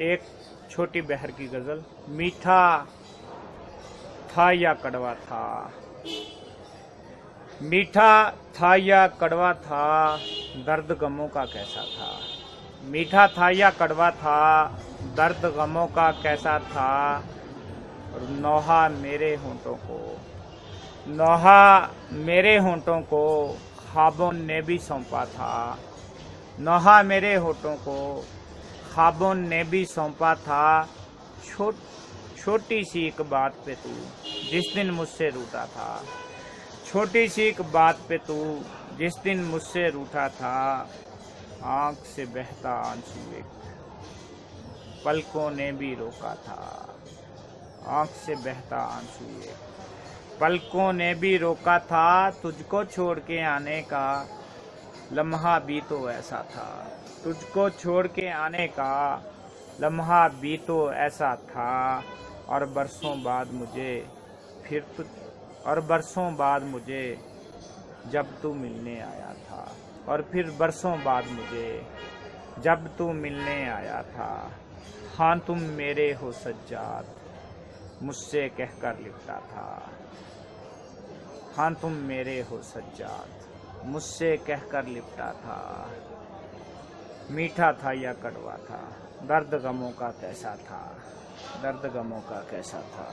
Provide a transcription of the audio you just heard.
एक छोटी बहर की गजल। मीठा था या कड़वा था, मीठा था या कड़वा था, दर्द गमों का कैसा था। मीठा था या कड़वा था, दर्द गमों का कैसा था। और नौहा मेरे होंठों को, नौहा मेरे होंठों को ख्वाबों ने भी सौंपा था। नौहा मेरे होंठों को ख्वाबों ने भी सौंपा था। छोटी सी एक बात पे तू जिस दिन मुझसे रूठा था, छोटी सी एक बात पे तू जिस दिन मुझसे रूठा था। आंख से बहता आंसू एक पलकों ने भी रोका था, आंख से बहता आंसू एक पलकों ने भी रोका था। तुझको छोड़ के आने का लम्हा भी तो ऐसा था, तुझको छोड़ के आने का लम्हा भी तो ऐसा था। और बरसों बाद मुझे फिर तु और बरसों बाद मुझे जब तू मिलने आया था, और फिर बरसों बाद मुझे जब तू मिलने आया था। हाँ तुम मेरे हो सज्जाद, मुझसे कहकर लिपटा था। हाँ तुम मेरे हो सज्जाद, मुझसे कहकर लिपटा था। मीठा था या कड़वा था, दर्द गमों का कैसा था, दर्द गमों का कैसा था।